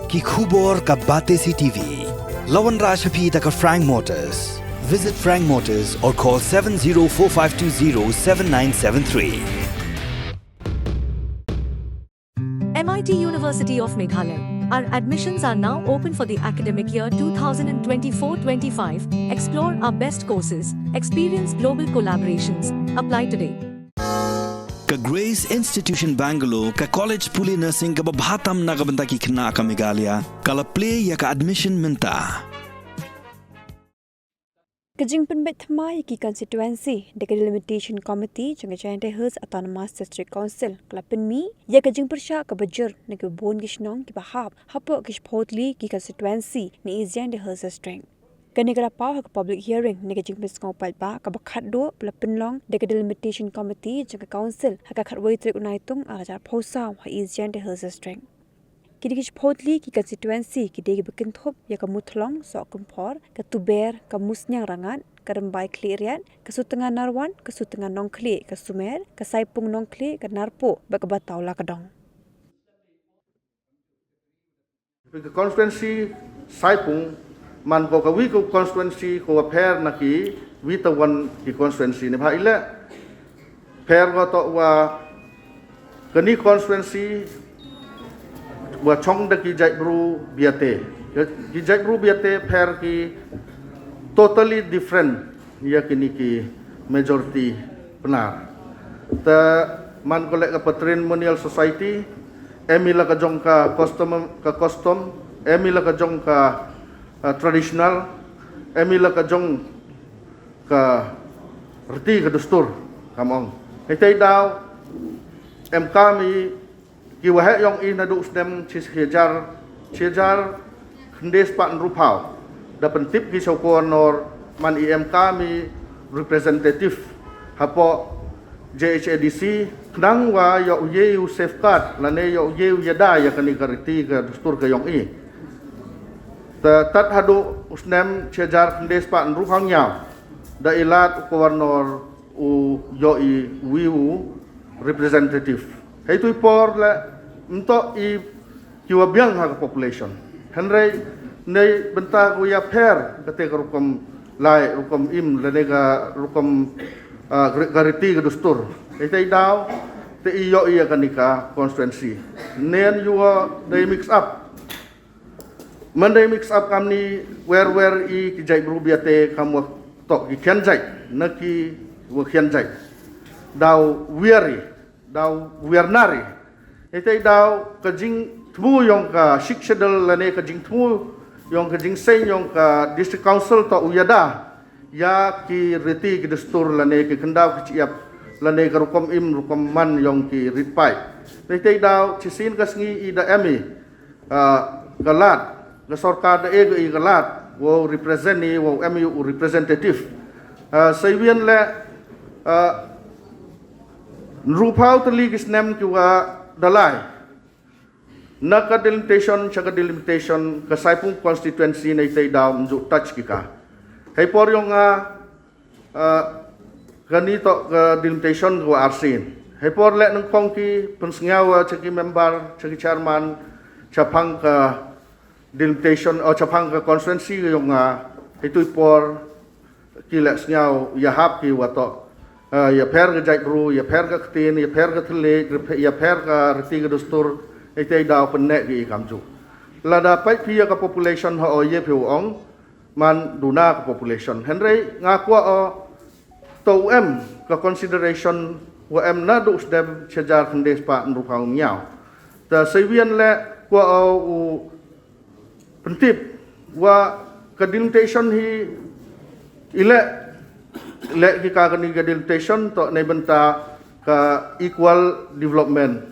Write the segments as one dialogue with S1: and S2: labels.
S1: ki khubor ka Batesi TV. Lawan Rashapi taka Frank Motors. Visit Frank Motors or call 7045207973.
S2: MIT University of Meghalaya. Our admissions are now open for the academic year 2024-25. Explore our best courses, experience global collaborations. Apply today.
S1: Ka Grace Institution Bangalore ka College Puli Nursing ka babhatam na kabanta ki khna ka Meghalaya kala play ya ka admission minta.
S3: Kajing penbet thmai ki constituency de delimitation committee jang Giant Hills Autonomous District Council klapen mi ya kajing persha ka bajur ne ke bon gishnong ki bahap hapo kish photli ki constituency ni Giant Hills strength kanegara paw ha public hearing ne kajing piskong palpa ka bakhat do plapen long de delimitation committee jang council ha ka khatwai trek unaitung ajar phosa ha Giant Hills strength Kidikish photli ki constituency ki degi bikin thop ya ka muthlong so kumpor ka tuber ka musnyang rangat ka rembai kliriat ka sutenga narwan ka sutenga nongkli ka sumer ka saipung nongkli ka narpo ba ka batau la ka dong
S4: The constituency saipung man ko ka wi ko constituency ko pair na ki wi tawan ki constituency ni bhaile pair go to wa kani constituency wa chong da ki jai bru biate ki jai bru biate pair ki totally different ya kini ki majority benar ta man ko le ka patrimonial society emila ka jong ka custom emila ka jong ka traditional emila ka jong ka reti ka dustur kamong itai daw em kami ki wahe yong i nadu stem chijar khndes pan rupau da pentip ki soko nor man im kami representative hapo JHADC knang wa yo ye safeguard lane yo ye yada ya kani kariti ka dustur ka yong i ta tat hadu usnem chijar khndes pan rupau nyao da ilat ko nor u yo i wiu representative Itu por la untuk i kiwa biang ha population. Henry nei benta ko ya per kate rukom lai rukom im la nega rukom gariti ke dustur. Itu daw te iyo iya kanika constituency. Nen yuwa they mix up. Monday mix up kami where i kijai berubiate kamu tok ki kianjai naki wo kianjai. Daw weary daw wernari itai daw kajing thmu yong ka shikshadal lane kajing thmu yong kajing sen yong ka district council to uyada ya ki reti ki dustur lane ki kendaw ki ciap lane ka rukom im rukom man yong ki ritpai itai daw chisin kasngi ida emi galat ga sarkar da ego i galat wo represent ni wo emi representative saywian le Rupau teli kisnem kiwa dalai. Naka delimitation chaga delimitation kasaipung constituency na itay daw mjuk touch kika. Hay por yung ganito delimitation ko arsin. Hay por le ng kongki pensngawa chagi member chagi chairman chapang ka delimitation o chapang ka constituency yung ito'y por kilek sngaw yahap ki wato. Ya per ga jai bru ya per ga ktin ya per ga thle ya per ga reti ga dustur itai daw pennek gi kamju lada pai pia ka population ho ye phiu ong man duna ka population henry ngakwa o to ka consideration wa na du sdem chajar khndes pa nrupau nyao ta sewian le kwa o pentip wa ka delimitation hi ile le ki ka kani delimitation to nei benta ka equal development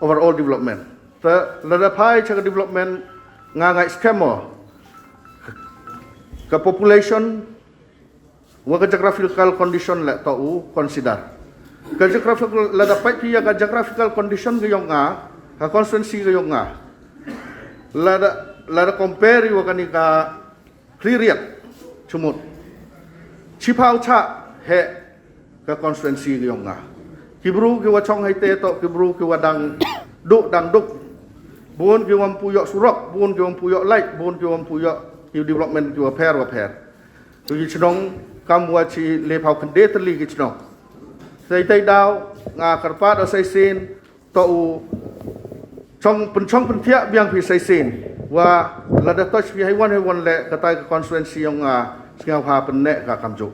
S4: overall development ta lada pai cha development nga skemo ka population wa ka geographical condition le to u consider ka geographical lada pai pia ka geographical condition ge yong nga ka constituency ge yong nga lada compare wa kani ka cleariat chumut Chipau cha he ka constituency yong nga. Kibru ki wa chong hai te to kibru ki wa dang duk buôn kêu ông puyok surok buôn kêu ông puyok light buôn kêu ông puyok kêu development kêu pair tu chinong kamwa chi le phau khande tali ki chinong sei tai dau nga karpa da sei sin to trong pen thia biang phi sei sin wa la da touch phi hai wan le ka tai constituency yang ngau ha pen ne ka kamju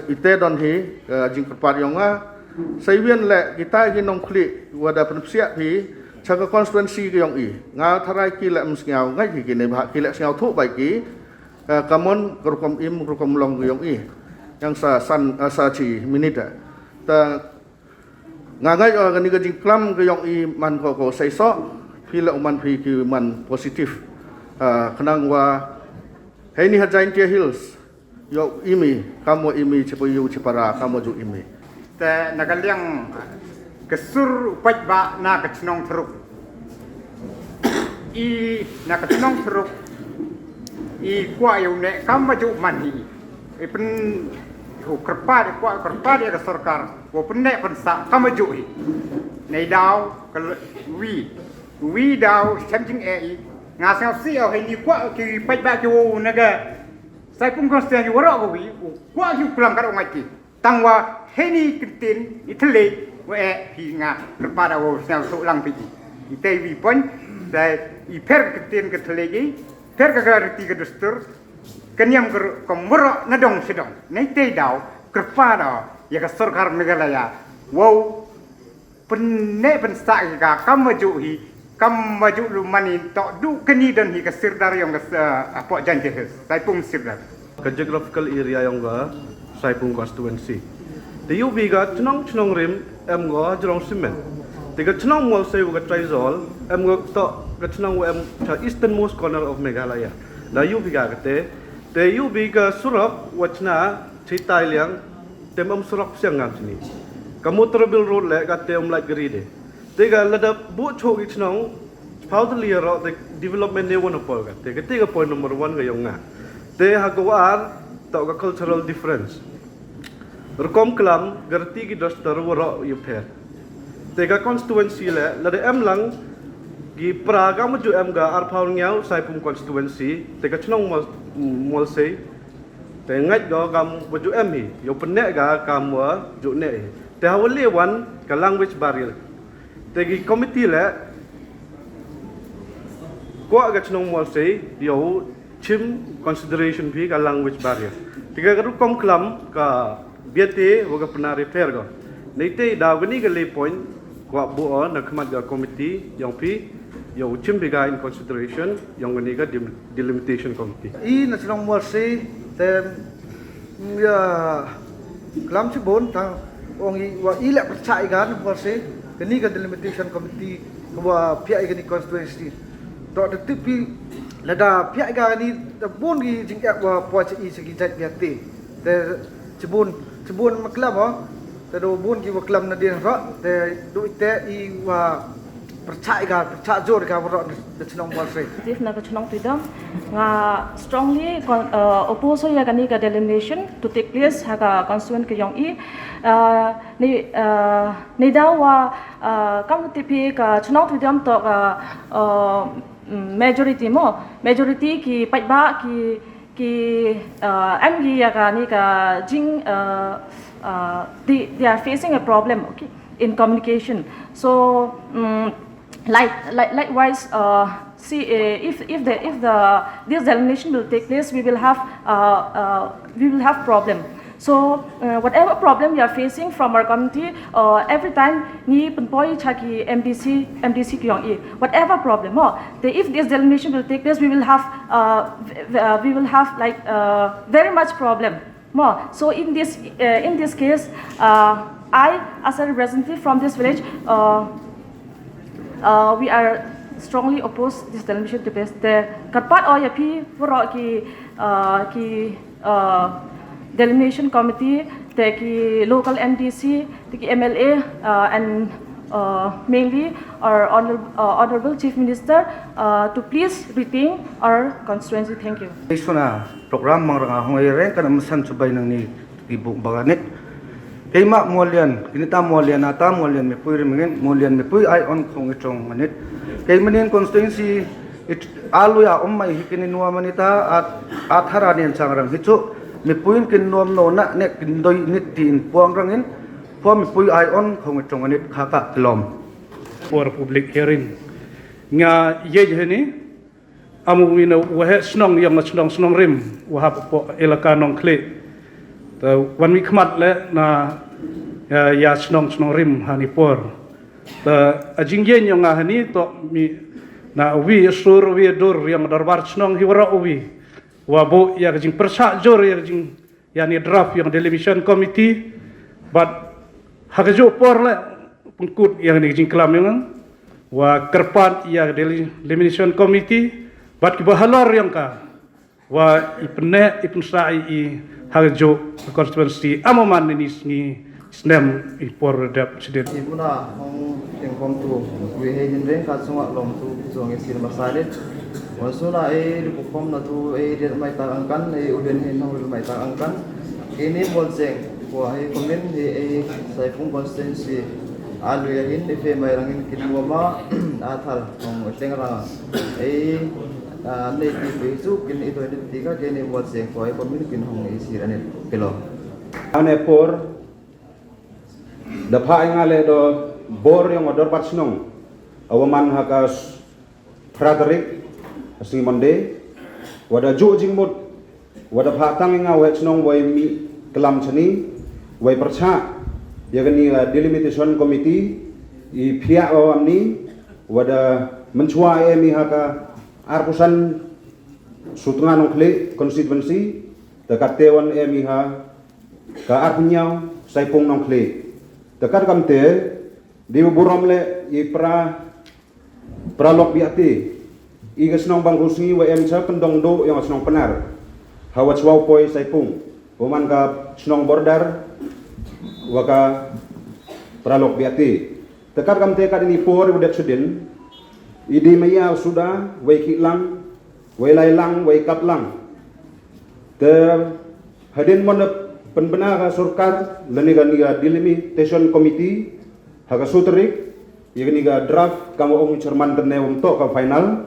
S4: ite don hi jing karpa yang sei wien le kita ki nong khli wa da pen sia phi cha constituency ki yang nga tharai ki le ngau ngai ki ne ba ki le ngau thu bai ki kamon kerukom long yang yang sa chi minita ta ngangai organi ka jingklam ke yang man ko sai so pila man phi ki man positif khnang wa heni hajain tia hills yo imi kamo imi cepoyu cepara kamo ju imi
S5: te nagaliang kesur upat ba na kacnong teruk I na kacnong teruk I kuat yang ne kam maju mani pen hu kerpa kuat kerpa dia ke sarkar wo pen ne pen sa kam maju hi nei dau ke wi dau chamjing e ngasang si au ni kuat ki pai ba ki wo naga sai pun konsten yu ro ko wi kuat yu pulang kar ongai ki tangwa heni kitin ithle we hi nga kerpa da wo sel su lang pi I te wi pon dai I per kitin ke thle gi ter ka reti ke dustur kenyam ke komro nadong sedong nei te dau kerpa da ya ka sarkar Meghalaya wow penne pen sa ka kam maju lu mani to du keni dan hi ka sirdar yang apa janji sai pung sirdar
S6: ke geographical area yang ga Saipung constituency the UB ga chnong rim em ga jrong simen te ga chnong mol sai ga trizol em ga to ga chnong em cha easternmost corner of Meghalaya da UB ga te UB ga surok wachna chitai liang tem surok siang ngam sini kamu terbil road le ga te light gari de te ga lada bu chog ich nong powderly ro the development ne one pol ga te ga point number 1 ga yong nga te ha go ar to ga cultural difference rekom klam garti gi dostar ro yu pher te ga constituency le lada em lang gi praga maju em ga ar phaul ngiao Saipum constituency te ga chnong mol sei te ngat go gam maju em hi yo penne ga kam wa ju ne te hawli wan ka language barrier te gi committee le ko ga chnong mol sei yo chim consideration bi ka language barrier te ga ru kom klam ka biate wo ga pna repair go nei te da gani ga le point ko bu on na khmat ga committee yang pi yo chim bi ga in consideration yang gani ga delimitation committee
S7: I national mercy tem ya klam chi bon tang ong I wa I le percaya ga mercy gani ga delimitation committee wa pia gani constituency to de tipi lada pia ga ni da bon gi jing ek wa po chi I segi jat biate te cibun maklam oh te do bon gi wa klam na din ro te do te I wa percaya jor ga ro de chnong mercy
S8: If na kachnong tidam nga strongly oppose ya kani ka delimination to take place ha ka constituent ke yong I ni dawa kam tipi ka chnong tidam to ka majority ki paitba ki MG ya kani ka jing they are facing a problem okay in communication so likewise see if this delimination will take place we will have problem so whatever problem we are facing from our community every time ni penpoi chaki MDC kyong I whatever problem if this delimination will take place we will have like very much problem more so in this case I as a representative from this village we are strongly opposed this delimination to place the karpat o ya pi woro ki delimination committee the local MDC the MLA and mainly our honorable chief minister to please retain our constituency thank you
S7: Isuna program mang ranga hongay ren kana masan subay nang ni ibu baganit Keima molian, kinita molian ata molian me pui rimingin molian me pui ai on khong itong manit. Keimanin constituency alu ya mai hikini nuwa manita at haranian sangrang hicu me puin kin nuam no na ne kin doi nit tin puang rangin puam me pui ai on khong itong manit khaka kelom.
S6: For public hearing nga ye ni amu wina wahe snong yang snong rim wahap po elaka nong kle ta wan mi khmat le na ya snong rim hani por ta ajing ye nyong hani to mi na wi sur wi dur yang darbar snong hiwara wi wa bo ya jing persa jor ya jing yani draft yang delegation committee but hagajo por le pengkut yang ni jing kelam yang wa kerpat ya delegation committee bat kibahalor yang ka wa ipne ipnsai I hagajo constituency amaman ni snem ipor da presiden
S9: ibuna hong tengkom tu we he jin reng ka sunga long tu zong esir masalit wasuna bukom na tu de mai ta angkan uden he nong mai ta angkan ini bolseng wa he komen he saifung constituency alu ya hin ife mai rangin kinwama athal hong tengra ne ti besu kin itu ni tiga kene bolseng ko he komen kin hong isir ane kilo
S10: ane por dapha ingale do bor yang odor patsnong awaman hakas Frederick asing monde wada jo jingmut wada phatang inga wetsnong wai mi kelam chani wai percha yagani delimitation committee I pihak awamni wada menchua mi haka arpusan sutungan nongkle constituency dekat dewan mi ha ka arpunyau saipung nongkle dekat kamte di buramle I pralok biati I gesnong bangkusi wa emcha pendong do yang senong penar hawat swau poi saipung oman ka senong border waka pralok biati dekat kamte kad ini por budak sudin idi maya sudah wai kilang wai lailang wai kaplang te hadin monep penbenar surkar leniga niga delimitation committee haga sutrik yeniga draft kamu ong cerman tene untuk ke final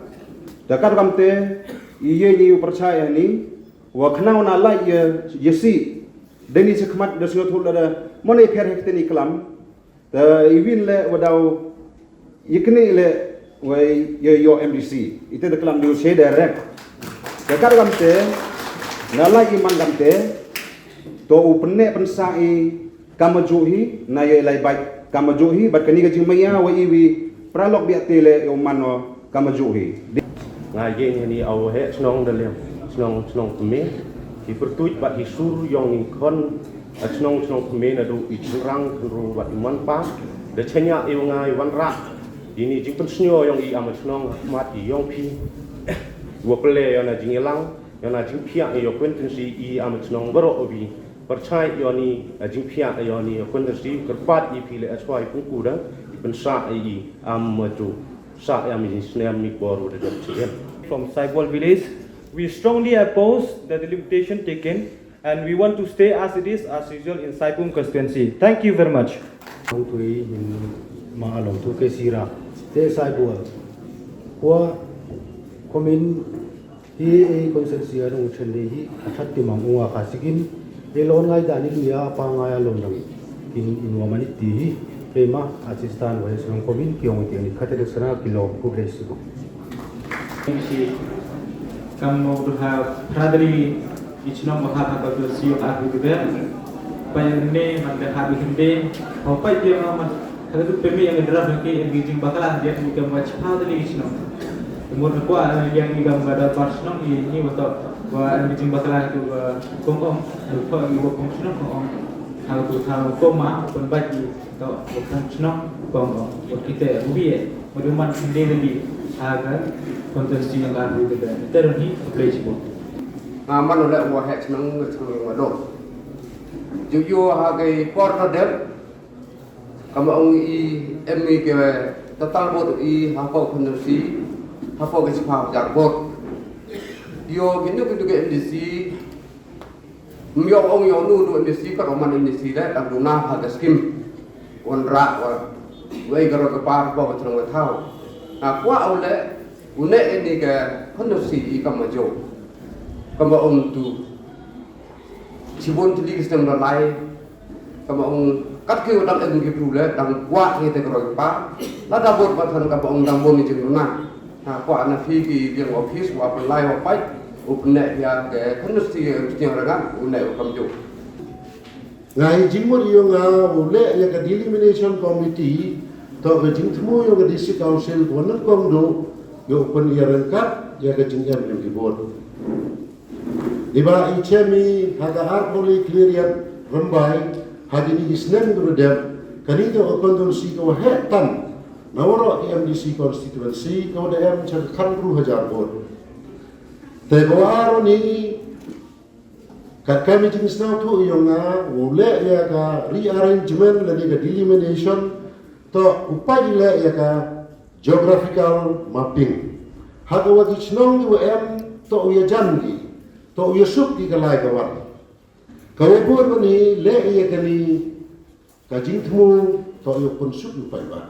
S10: dakar kamte iye ni percaya ni wa khna ona la yesi deni sekhmat desngot hul ada mone pher hekte ni klam ta iwin le wadau yikni le wai yo MDC ite de klam du se direct dakar kamte nala iman kamte to upne pensai kamajuhi na ye lai bai kamajuhi bat kani ga jimaya wa iwi pralok biatele yo mano kamajuhi
S11: nga ye ni au he snong dalem snong keme I pertuit bat hi sur yong ni kon snong keme na do I jurang ru bat man pa de chenya e nga wan ra ini jing pensnyo yong I am snong mat I yong pi wo ple yo na jing elang yo na jing pia yo kwentensi I am snong baro obi percaya yoni jingpia yoni kondisi kerpat ipile aswai pungkuda pensa I amatu sa yami snem mi boru de chien
S12: from Saibol village we strongly oppose the delimitation taken and we want to stay as it is as usual in Saipum constituency. Thank you very much.
S13: Tui in maalong tu ke sira te Saibol wa komin hi constituency anu chende hi athat ti mangunga kasikin elon ngai dani luya pa ngai alon dang in inwamani ti prema assistant wa song komin kiong ti ni khatere sana kilo progressive
S12: Kamu berhak hadri ichnom berhak atau siok aku juga payune mande hadu hinde opai dia man hadu pemi yang draft ke engaging bakalah dia juga macam hadri ichnom umur ko yang igam gada personal ini atau wa engaging bakalah itu kongom ko ibu kongshnom kongom hal tu hal koma pun bagi atau kongshnom kongom kita ubi maduman hinde lagi agar kontensi yang lalu juga terus flexible.
S11: Aman oleh wahai senang wado. Juju hagai porter kamu ongi emi ke total bot I hafau kontensi hafau ke sifat jarbot. Yo gini ke MDC
S14: Myo ong yo nu do industri ka roman industri le tak duna ha ga skim on ra wa wei ga ro pa ba ba trong thao kwa au le une ini ga kono si I ka ma jo ka ma om tu sibon tu di sistem la lai ka ma om kat ki dang eng ki pru le dang kwa ni te ka ro pa la da bot ba than ka ma om dang bon ni jing na kwa na fi ki biang office wa pa lai wa pai upne ya ke kono si tiang ra une ka ma jo
S15: ngai jingmor yo nga ule ya ka delimitation committee to ga jingthmu yo ga district council won kong do yo open yaran kat ya ga jingyam lim ki board diba ichemi haga arpoli clear ya rambai hadini isnen do dem kani to okondon si ko hetan nawro MDC constituency ko da em char khan 1000 board te go aro ni kami jenis nau tu yang ule ya ka rearrangement lagi ka delimitation to upai le ya ka geographical mapping hada wadi chnong du em to ya jangi to ya sup ki kalai ka war ka webur ni le ya kani ka jingthmu to ya pun sup upai ba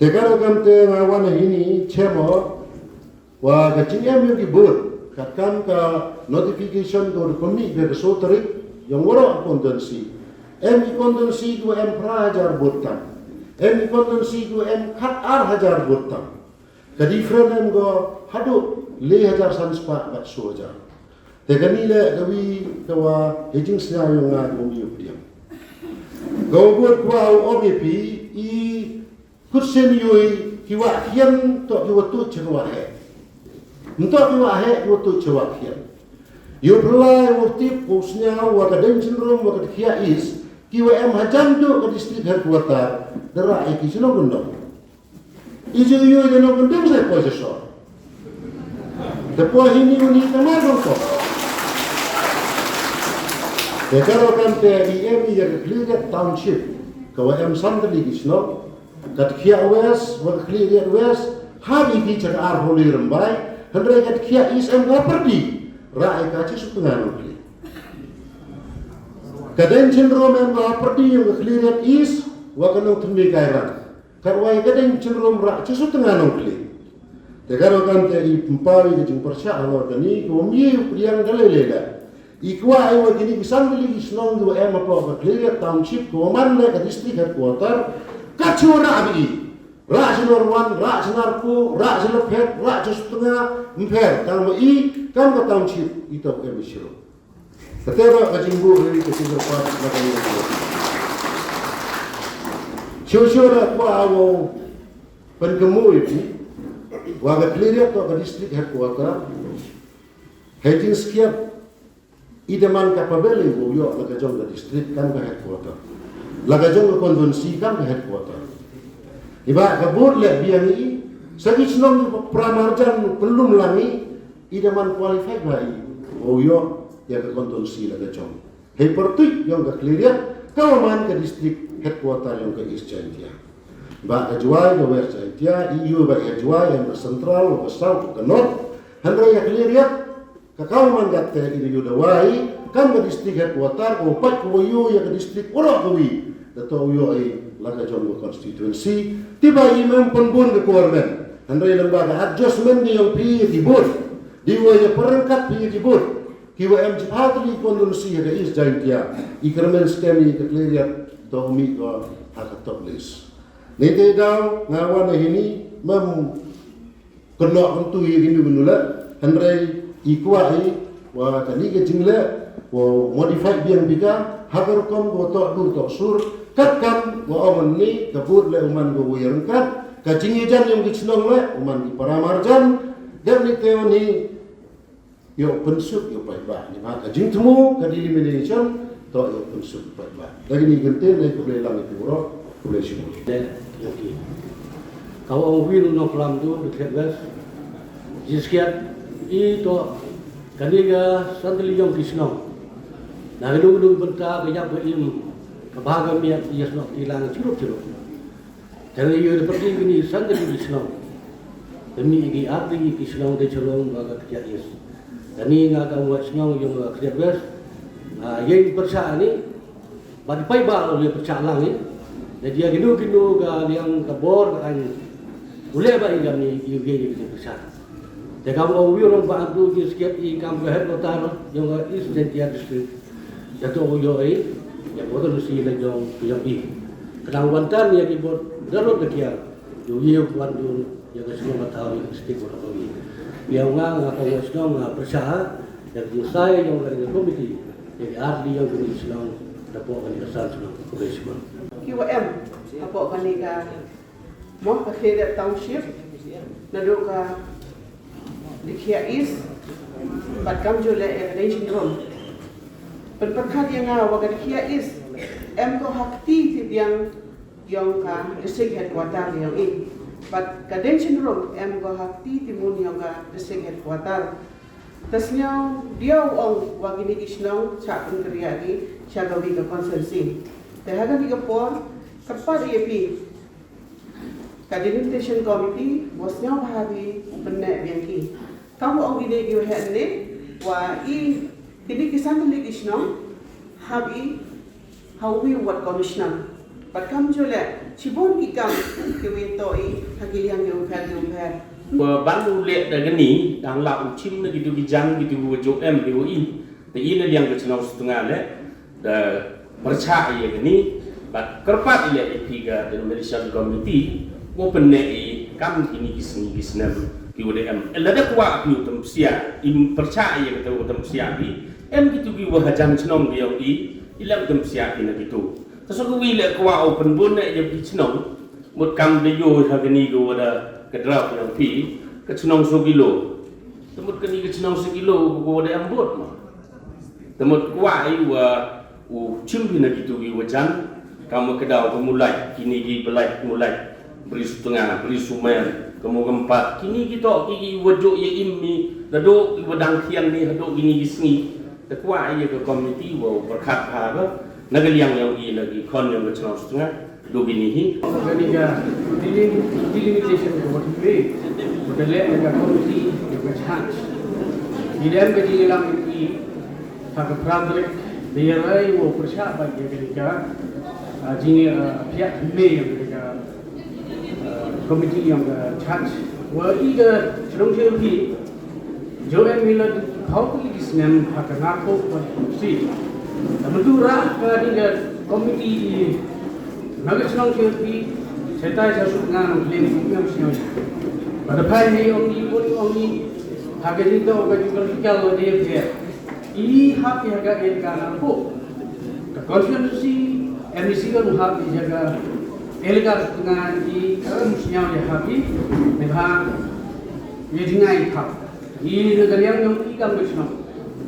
S15: te karo kam te ngawan ini chemo wa ka jingem yu ki bur katkan ka notification do komi be so tarik yang wara kondensi kondensi du em prajar botan kondensi du em khat ar hajar botan ka different em go hadu le hajar sanspa ba so hajar te gani le gawi kawa hejing sna yung nga go yu diam go bot wa OBP I kursen yui kiwa hian to kiwa tu chwa he untuk kiwa he kiwa tu chwa hian you apply waktu posnya waka dancing room waka kia is kiwa em hajam tu ke district headquarter dera iki sino gundo ijo yo de no gundo saya position depois ini uni kamado ko dekaro kan te IM ya clear township kawa em sandali kisno kat kia west waka clear west habi ki chak ar holi rambai hendrai kat kia is em ga perdi rakyat kaci setengah nukli. Kadang cenderung memang perdi yang clear is wakanong tumbi kairan. Karwai kadang cenderung rakyat setengah nukli. Tegaro kan tadi pempawi kecing persya Allah kini kami yang dalailah. Ikwa ayo kini kisang beli kisnong dua apa clear township koman le ke district headquarter kacura abi. Rak senar wan, rak senar ku, rak senar pet, rak setengah empat. Kalau kan ke township itu ke Bisro. Ketera kacimbu dari kecil lepas macam ini. Syur-syur aku awal penggemu ini, warga clear tu ke district headquarter, hejin sekian, ideman kapabeli buyo laga jong ke district kan ke headquarter, laga jong ke konvensi kan ke headquarter. Iba kabur le biang ini, segi senang pramarjan belum lagi, ideman qualified lagi, buyo ya ke konvensi laga jong. Hei pertui yang ke clear, kawaman ke district headquarter yang ke East Jaintia. Ba ke Juai ke West Jaintia, EU ba ke Juai yang ke Central, ke South, ke North. Hendra ya clear ya, ke kawaman kate ini Yudawai, kan ke district headquarter, ke upat ke Wayu ya ke district Orok Kewi. Dato uyo ay laga jong constituency tiba imam penbun ke government andai lembaga adjustment ni yang pi dibut diwa ya perangkat pi dibut kiwa em jipatli kondusi ga is jaintia ikermen skemi ke clear to mi ko hak top list nete daw ngawan ini mem kena untuk ini menula andai ikwa ai wa tani ke jingle wa modify biang biga hagar kom go to dur to sur katkan wa oman ni kabur le uman go wayang kat kacing jan yang dicnong le uman di paramarjan dan ni teo ni yo pensuk yo pai ba ni ma kajing temu ka elimination to yo pensuk pai ba lagi ni gente le ko le lang itu ro ko le simu
S16: okey kau orang wil no kelam tu dekat gas jiskiat itu kaniga santli yang kisnong nah gedung-gedung benta banyak berim kebahagiaan dia nak hilang curup-curup. Kalau ia seperti ini, sangat Islam. Demi ini arti Islam dia colong baga kerja is. Dan ini ngagam buat senang yang kerja bes. yang persa ni bad pai ba oleh persa lang ni jadi dia ginu ga yang kabor kan boleh ba ingam ni yang persa de kam o wi ron ba tu ki skep I kam ga het notar yang ga is sentia district ya to yo yang bodo si le jong yang I kadang wantan ya ki bot darot de kia yo wan du yang ga semua tahu skep ko ko yang ngang apa yang sedang persa yang saya yang dari komiti jadi ahli yang kini sedang dapat kesan sedang komunikasi.
S17: QM apa kanika mau akhirnya township naduka dikia is batkam jule evidence room perperkat yang waga dikia is ko hakti yang ka district headquarter yang ini but convention room ko hakti timun yang ka district headquarter tasnya dia ang wagini isnong sa kriya ni siya gawi ka consultancy dahagan di kapor kapag IAP ka delimitation committee bosnya bahagi benar biangki kamu ang gini giwe henne wa ini kisan li isnong habi hawi wat commissioner but kam jole cibon kikam kiwe toi hagiliang yung phel
S11: Baru lihat dengan ni, dah lah ucim na gitu bijang gitu wujud gitu ini, tapi ini yang kecenau setengah le, dah percaya gini, but kerpat ia tiga dan Malaysia Committee, gua pernah kam ini kisah gitu dem, elada kuat gitu temsia, percaya gitu temsia ni, gitu gitu hajan cenong dia ilang temsia ini gitu, terus aku lihat kuat open bone dia cenong, mut kam dia hagani gua ada kedrap yang pi kecenong segilo temut kini kecenong segilo ko ada ambot mah temut kuai wa cimpi na gitu gi wajan kamu kedau pemulai kini gi belai mulai beri setengah beri sumen kamu gempat kini kita gi wajo ye immi dado wadang kian ni hado gini gi sengi te kuai ye ke komiti wa berkat ha nagaliang yang i lagi kon yang kecenong setengah do gini hi
S16: delimitation ko motivate modele aga komiti juga chance dilam ke dilam I hak public biarai wo persya bagi ketika jini pihak me yang ketika komiti yang chance wa iga chong chiri jo em mila how to this name hak narko si tamdura ka diga komiti naga chong chiri setai sasuk ngan klinik yang sio pada pai ni oni hagari to ga juga kalau dia dia I hak yang ga el kana po constituency MEC kan hak jaga elgar dengan I musnya ya habi memang ye dingai hak I negara yang I kam besno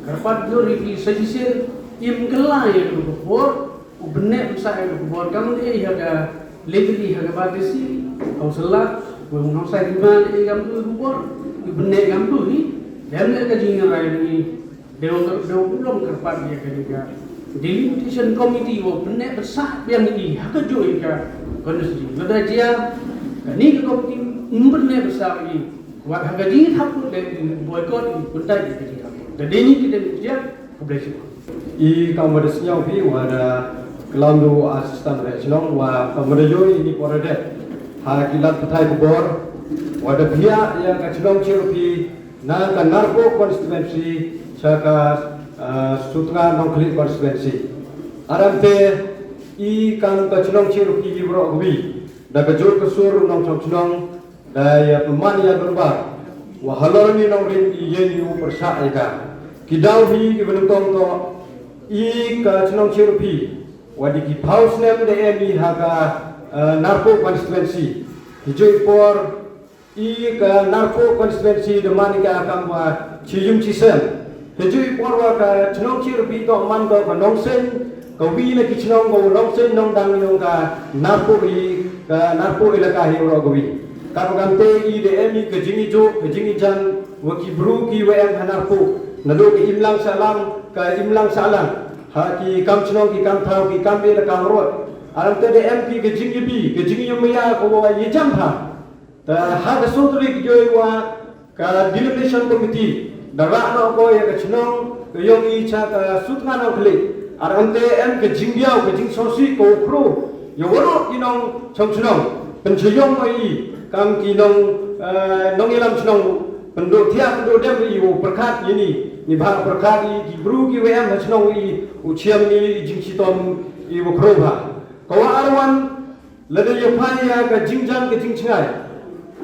S16: karpat do ri suggestion im kelai yang bor ubne usaha yang bor kamu dia jaga legally haga batisi kausala wa unsa diman egam tu bor ibne gam tu hi dan ka jinga rai ni deong belum kerpat dia ketika delimitation committee wa benne besar yang ni haga jo ika konstitusi lada dia ni ke komiti benne besar ni wa haga jinga hapu de boykot puntai di ketika dan ini kita dia keblesi
S18: I kamadesnya pi wada kelandu asisten regional wa pemerintah ini porade hakilat petai kubor wada pihak yang kacilong cirupi na narko konstituensi saka sutra nongklit konstituensi aramte I kan kacilong cirupi ibro gui da kajur kesur nong chong da ya pemani yang berbar wa halorni nong rin yen yu persa ika kidau hi ibnutong to I kacilong cirupi wadi ki paus nem de emi haga narko konstituensi hijau por I ka narko konstituensi de manika akam wa chiyum chisen hijau por wa ka chnong chirupi to man do ka nongsen ka wi na ki chnong go nongsen nong dang yong ka narko ilaka hi ro go wi karugante I de emi ke jingi jo ke jingi jan wa ki bru ki wa em narko nado ki imlang salang haki kam chnong ki kam thau ki kam be la kam rot alam te de MP ke jingi bi ke jingi yumya ko wa ye jam ha ta ha ga sotri ki joi wa ka delimitation committee da ra no ko ye ka chnong
S16: yang icha ka sutngan okli arante em ke jingbiao ke jing sosi ko kru yo woro inong chongchnong penjeyong ai kam kinong nong ilam chnong penduk tiap penduk dem i wo berkat ini ni ba berkat i bru ki wem chnong i uchiam ni jing chitom i wo kru ba ko arwan lade yo phaya ka jingjan ke jing chngai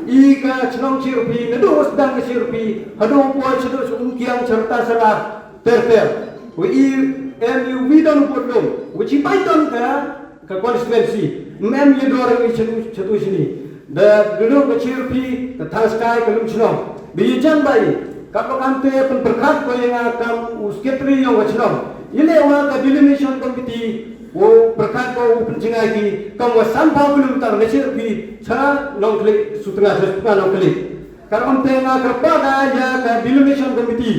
S16: I ka chnong chirupi nado sedang ke chirupi hado po chdo unkiang serta sera ter we MU widon podom which python ka constituency mem yedor ni chatu sini da dulu ke chirupi ka thaskai ka lum chnong bi jan bai ka kante pen berkat ko yang akan usketri yang chnong ile wa ka delineation committee वो प्रकार को पंचिंगा की कम वो संभाव बिलुम तर नेचर भी छा नौकरी सुतंगा सुतंगा नौकरी कारण तेंगा करपादा या का डिलिमिनेशन कमिटी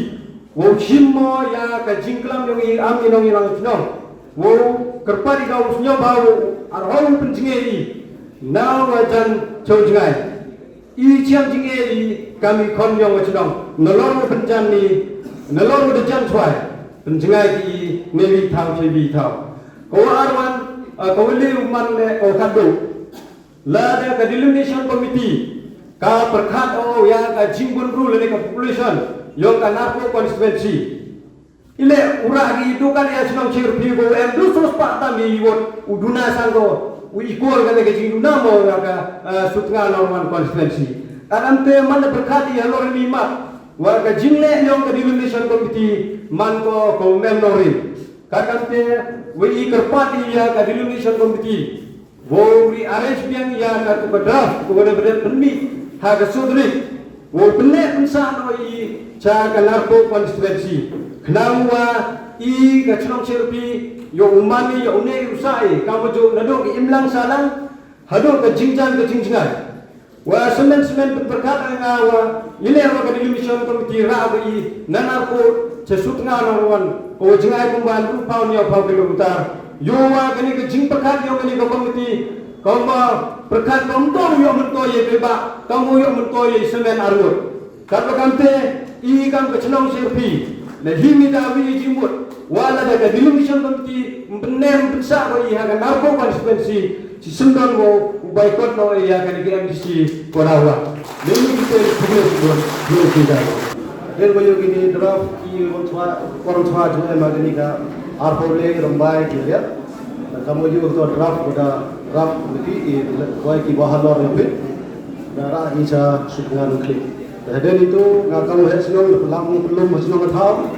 S16: वो चिमो या का जिंकलम योगी आमी नोंगी नोंग वो करपादी का उसन्यो भाव आरोह पंचिंगे ई नाव वजन चौजगाय ई चिam जिंगे ई kami kon yang wajnong nolong penjan ni nolong dejan chwai penjinga ki newi thau chebi thau ko arwan ko le man le o kadu la da ka delineation committee ka perkhat o ya ka jingbun rule le ka population yo ka narko constituency ile uragi itu kan ya senang chirpi go em du sos pa ta mi wot uduna sango u equal ka le ka jinguna mo ya ka sutnga norman constituency karante man perkhat ya lor mi mat wa ka jingle yo ka delineation committee man ko memorin karante we kerpati ya ka delineation committee wo ri arrange biang ya ka tu draft ko ada berat penmi ha ka sudri wo benne pensa no I cha ka narko constituency knawa I ka chnong cherpi yo umani yo ne usai ka mo jo nado ki imlang salang hado ka jingjan ka jingjngai wa semen berkat ngawa ile wa ka delineation committee ra I nanarko sesutnga nawan o jingai pembantu pau ni pau kilometer yo wa kani ke jing perkat yo kani ke komiti koma perkat komto yo mento ye beba kamu yo mento ye semen arut kalau kante I kam ke chnong serpi le himi da wi jimut wala da ka delineation committee benem bensa ko I ha narko constituency si sundon wo boycott no ya kani ke MDC korawa demi kita boleh tidak dan bayu gini draft I orang tua juga emang ka arpole rambai kiria kamu juga tu draft pada draft beti koi ki bahalor lebih dara isa sukan klik dan itu ngakang het senong belum senong tahu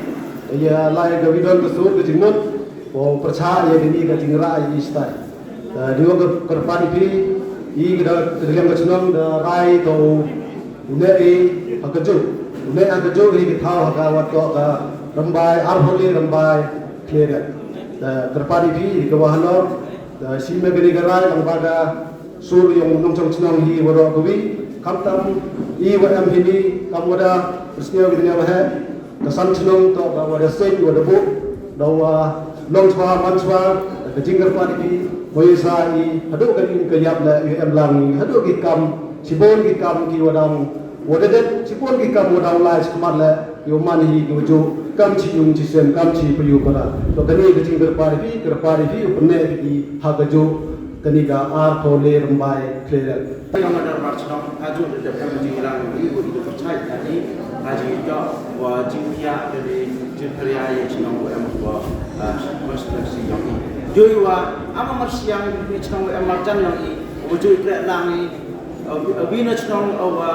S16: ya lai ke widon ke sur ke jimut oh percaya ya gini ke tingra I style dia ke kerpani pi I ke dalam ke senong rai to unai hakaju ne ang jo ri thau ha wat ko ka rambai arholi rambai clear terpadi di ke bahanor si me beri garai ang baga sur yang nong chong chnong hi woro kuwi kamtam I wa am hini kamoda persnya gidnya wa ha kasan chnong to ba wada sei wada bu dawa long chwa man chwa ke jinggar padi di moi sa I hadu kan ke yap la em lang hadu ki kam sibon ki kam ki wadang wada det sipon ki kam wadang lai smat la yo man hi yo jo kam chi yung chi sem kam chi payu kora to kani ke jinggar padi di upne ki ha ga jo kani ga ar ko le rambai clear
S19: yang ada macam aju de kam jingrang ibu itu percaya tadi haji jo wa jingpia dari jingpia ye chnong wa am wa constituency yang jo wa ama marsiang ni chnong wa am jan yang I uju kre lang I bina chnong wa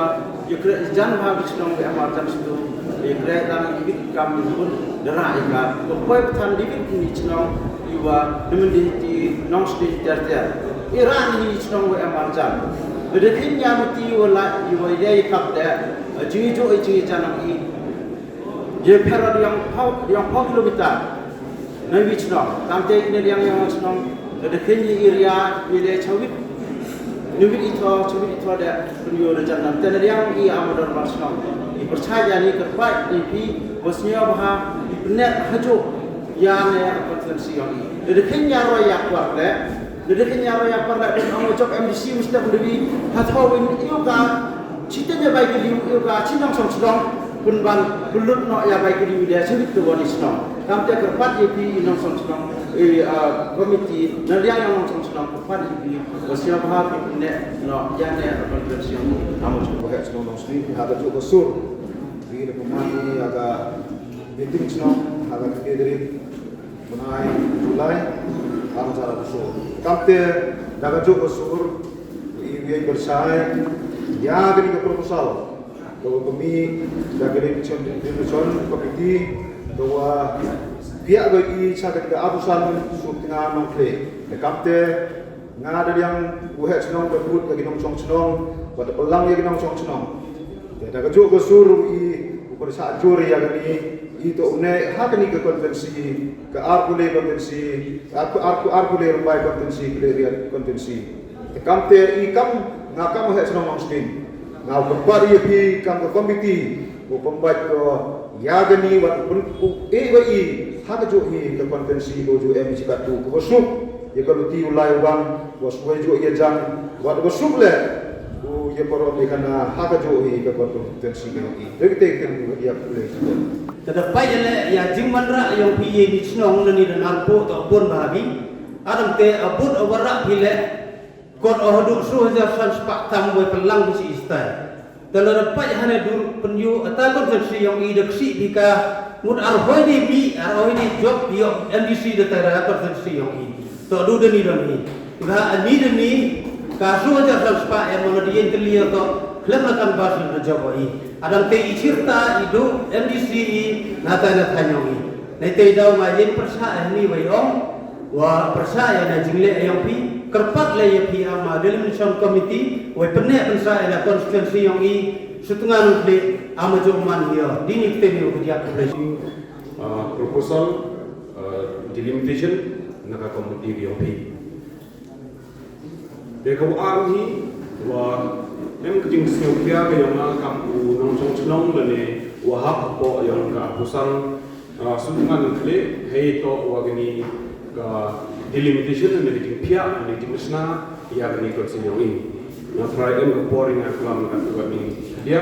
S19: ye kre jan ha bi chnong wa am jan situ ye kre lang I kam pun dera ika to koi phan di ni chnong I wa demen di nong sti ter Iran ni chnong wa am jan Bedekin yang mesti wala iwaya ikap deh, jijo jangan I, je perad yang kilometer, nabi cnong, kamte ini yang cnong, bedekin ni area ile cawit, nabi itu deh penyuruh jangan, dan yang I amador cnong, I percaya ni kerpat I bosnya bahwa benar haju yang konsensi yang I, bedekin yang royak kuat deh. Jadi kenyara yang pernah dan angocok MDC mesti berdiri hatau ini juga cita je baik ini juga cinang song punban bulut no ya baik di wilayah sulit tu wani senang. Kami tak kerpat jadi inong senang komiti naliang yang nong senang kerpat jadi wasiat bahagi punya no jane konferensi yang
S10: namun juga senang nong sendiri ada juga sur di pemani agak meeting senang agak kediri menai mulai kamu cara besar. Kami dapat juga sur ini bersai ya gini ke proposal bahwa kami dari division komiti bahwa pihak bagi saya ketika abusan tengah mengklaim dekapte ngada yang buat senang berbut bagi nong senang pada pelang yang nong senang ada juga suruh ukur saat juri yang ini itu unek hak ini ke konvensi ke arkule konvensi arkule rumbai konvensi kelirian konvensi dekapte ikam ngakam buat senang nong ngau kembali di kantor komiti pembuat ke ya gani wat EWI hak johi ke konvensi dojo MC katu kosuk ya kalau ti ulai bang waswe jo ya jang wat kosuk le ya poro kana hak johi ke konvensi ini jadi kita dia boleh
S16: tetapi ya jingman ra yang piye ni snong ni dan arpo to pun bahabi adam te abun awara pile kot ohduk suhaja san spak tamboi pelang di istai dalam rapat hanya dur penyu atau konferensi yang ideksi bika mud arhoi ni bi arhoi ni job yo NDC datara konferensi yang ini to du deni deni ba ani deni ka suhaja san spak yang mengadien telia to klem akan basul rajawai adam te icirta idu NDC natana tanyongi nete dau majin persa ni wayong wa persa ya jingle yang pi kerpat le ya pi ama delimination committee wa penek pensa ila konstituensi yang i setengah nukle ama joman dia dini temi udia komisi
S11: proposal delimitation naga committee yang pi de ko arhi wa em kejing siopia ke yang kampu nong senong le wa hak po yang ka pusang setengah nukle hei to wa gini ka delimitation and the pia and the musna ya ni konsinyong ini ngatrai em pouring aklam kat buat ni dia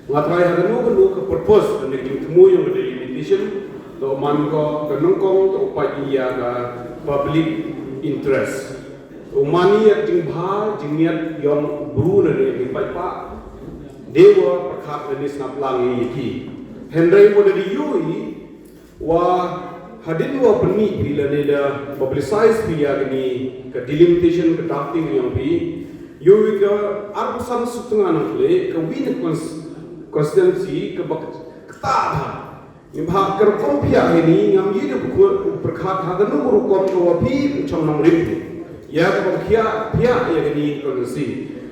S11: ngatrai hanu ke purpose and the temu yang delimitation to man ko kanungkong to upai iya ka public interest umani yang jingba jingiat yang bru na ni pai pa dewa prakhat ni snap langi ki hendrai mo di yui wa hadin wa perni bila neda publicize bila ini ke delimitation ke drafting yang bi you ke arbusan setengah nakle ke win constituency ke ketah ni bah ke kompia ini ngam yide berkat hagan nu kom ke wapi chong nang rim ya ke kompia pia ya ini konstituensi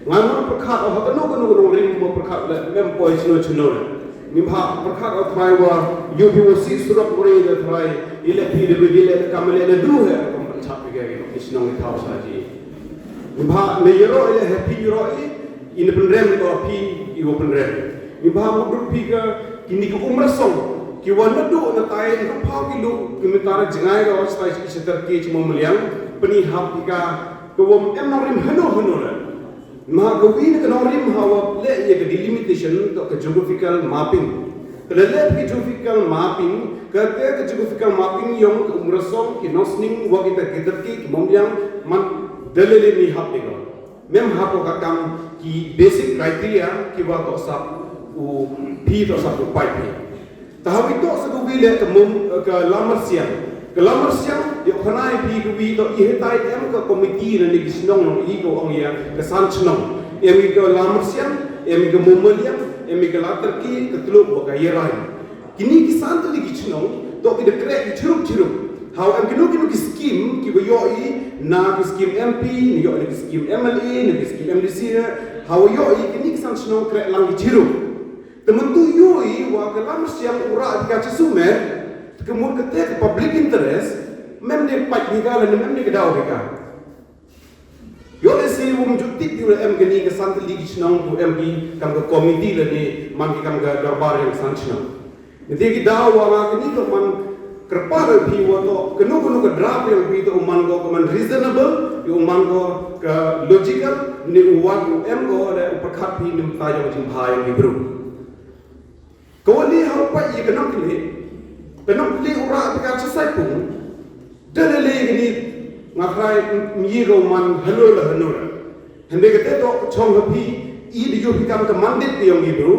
S11: ngam berkat hagan nu rim mo berkat mem pois no chunor ni bah berkat of taiwa you will see surat ore the try ile pide ile kamele le du hai kom chap ge isnong thau saji nimba ne yero ile happy yero in penrem ko pi i go penrem nimba mudur pi ga kini ko umrasong ki wan du na tai ko phau ki lu ki mitara jingai ga wastai ki setar ki chmo mliang pani hap ka ko wom em no rim hano la ma go win ka no rim hawa le ye ga delimitation to ka geographical mapping Kelelep ki geographical mapping, kerja geographical mapping yang umrasong ki nosning wa kita ki momliang man dalile ni hap ega. Mem hapo kakam ki basic criteria ki wa to sap u pi to sap u pai pi. Tahap itu segubile ke lamarsiang. Ke lamarsiang yo khanai pi ku wi to ihetai em ka komiti na ni gisnong no i ko ong ya ke sanchnong. Em ke lamarsiang, em ke momeliang emigrator ki keteluk bagayaran kini kisan tu lagi cenong to kita krek cirup how am kinu ki scheme ki yoi na ki scheme MP ni yo ni scheme MLA ni scheme MDC how yoi kini kisan cenong krek lang cirup temen tu yoi wa kelam siang ura ka cisume kemur ketek public interest mem de pat ni gala ni mem de kedau ka yo esi wujudit di em geni ke santel di gisnong bu MP kam ke komiti le ni man ki kam ke darbar yang sanchna jadi ki daw wa geni to man kerpar pi wa to kenu ke draft yang pi to man go man reasonable yo man go ke logical ni uwan em go le perkhat pi nim ta yang jing bhai yang bru kenang kli ura dekat selesai pun dalile gini ngakrai miroman hanura hende kete to chong hapi I diyo hikam kemandit yang gitu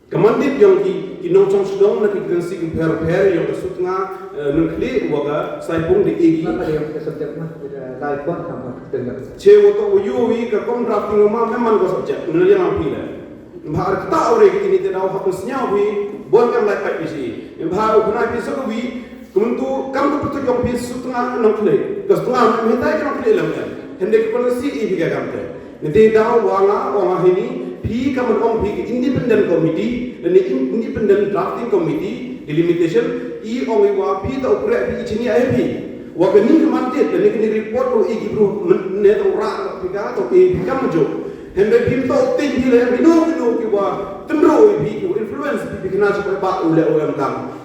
S11: kemandit yang ki nong chong sedong na ki gansi ki per yang kesutnga nukli waga saipung di igi cewo to uyuwi ka kom drafting ma memang ko subject nuli yang pila bahar kita ore ki ini tedau hakun senyawi bon kam lai pai bisi bahar ukna ki so wi kumuntu kam to putu yang bis sutnga nukli ka sutnga mentai ka nukli lamnya hende ki polisi I biga kamte nanti daw wanga ini pi kaman om pi independent committee dan independent drafting committee delimitation I ong wa pi ta ukre pi chini ai pi wa gani kamante dan ni report to I gibru ne to ra pi ga to pi kam jo hende pi to tin hi le no ki wa tendro pi ku influence pi kana so ba ule kam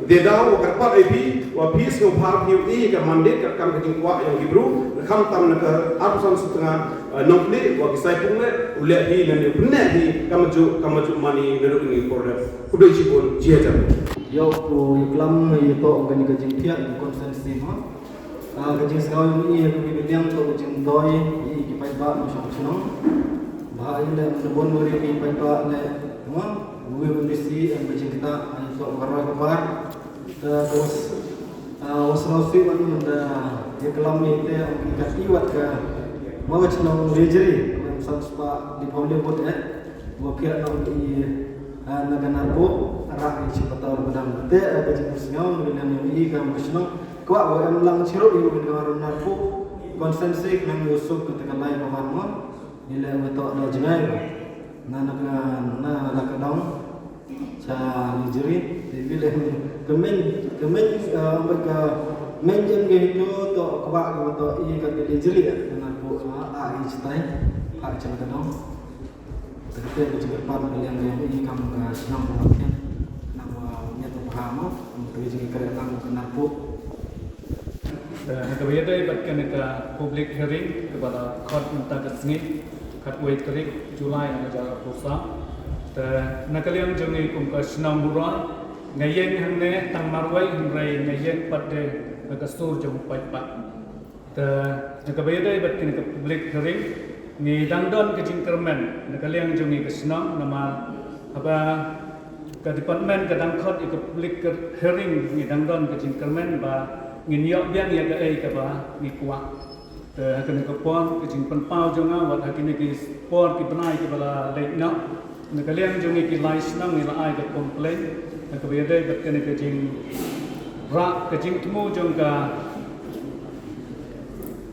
S11: de daw wa karpa ai pi wa pi so par pi I ka mandate ka kam ka wa yang gibru kham tam na ka arsan sutanga nokli wa kisai pungne ule hi ne punne hi kamaju mani neru ni porda kudai jibon jiaja
S13: yo ko iklam to organik jing pia di konsensi ma gajing sekali ini aku bilang to jing toy I pai ba musang senang ba ile bon mori ni pai ba ne ma gue berdisi yang gajing kita to karwa kabar terus wasrausi man da iklam itu kita iwat ka mau senang lejeri sanspa di Bollywood wakil nang di naganarbo rak di Cipatau Badang te gajing senang dengan ini kam senang kwa wa lang chiro I dengan narbo konsensi nang Yusuf ketika lain pamama nilai beto ada jengai na nakadang sa lejeri dibilang kemen mereka menjen gitu to kwa to I kan lejeri dengan bu ai citai hak cerita dong tapi juga pan yang ini kamu senang banget nama nyata paham untuk jadi kereta kena bu
S12: kemudian dapatkan ke public hearing kepada court minta kesini kat wait tarik Julai yang jaga pusat dan nakalian jangan kumka senang burai ngayen hande tang marwai hande ngayen pada kesur jauh pat dan kemudian dapatkan ke public hearing ni dangdon ke jingkermen nakalian jangan kesenang nama apa ke department ke dangkot ke public hearing ni dangdon ke jingkermen ba ngin yok biang ya ke ai ka ba ni kwa te hakan ke pon ke jing penpau jonga wat hakin ke pon ki benai ke bala late na ne kalian jongi ki lai snang ni la ai ke complain ke bede bet ke jing ra ke jing temu jong ka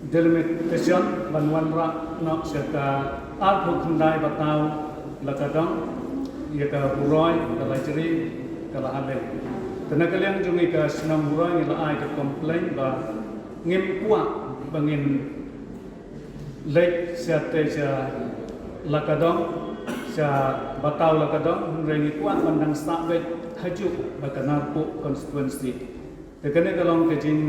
S12: delimitation banwan ra na serta al khundai batau la ka dong ya ka buroi ka lai jeri ka la ale karena kalian jungi ke senang burai ni lah ada komplain bah ngim kuat bangin lek siate sia lakadong sia batau lakadong rengi kuat pandang sabet hajuk bakanar pu constituency. Tekene kalau kejing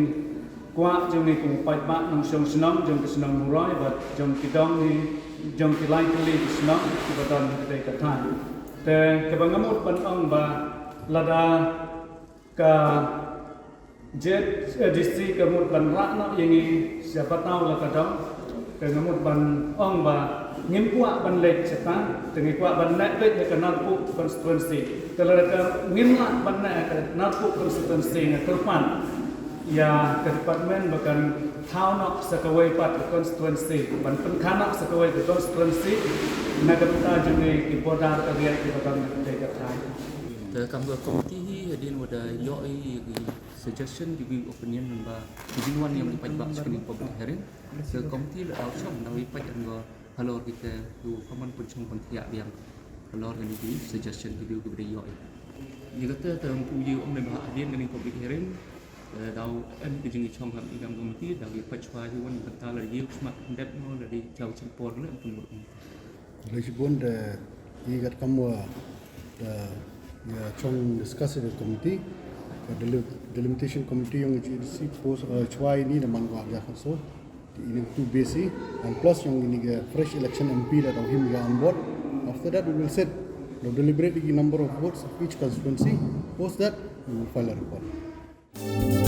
S12: kuat jungi kumpai bak nang song senang jong kesenang burai bah jong kidong ni jong kilai kuli senang kibadan kedai katan. Te kebangamut panong bah lada ka jet distrik kemut ban rakna yangi siapa tahu lah kadang kemut ban ong ba ngimpuak ban lek setan tengi kuak ban nek lek ke narpu konstituensi kalau ka ngimla ban nek ke narpu konstituensi ne terpan ya ke departemen bahkan tahu nak sekawai pat konstituensi ban penkanak sekawai ke konstituensi nak kita jadi ibodar kerja kita kan dekat
S20: the kamga committee din wada yoi suggestion di opinion ba di one yang lipat bak screening public hearing the committee la option na lipat ngo halor kita du common punchung pentia yang halor ni di suggestion di gubri yoi ni kata tang puji om le ba din ni public hearing dau en di jingi chong ham igam committee da lipat chwa hi wan kata la yiu smak dep no la di chau chimpor le pun
S13: Lejibun de igat kamwa ya chong discuss the committee the delimitation committee yang GDC post chwa ini naman ko agya so ini two basic and plus yang ini fresh election MP that of him on board after that we will set
S21: We'll deliberate the number of votes of each constituency. Post that, we will file a report.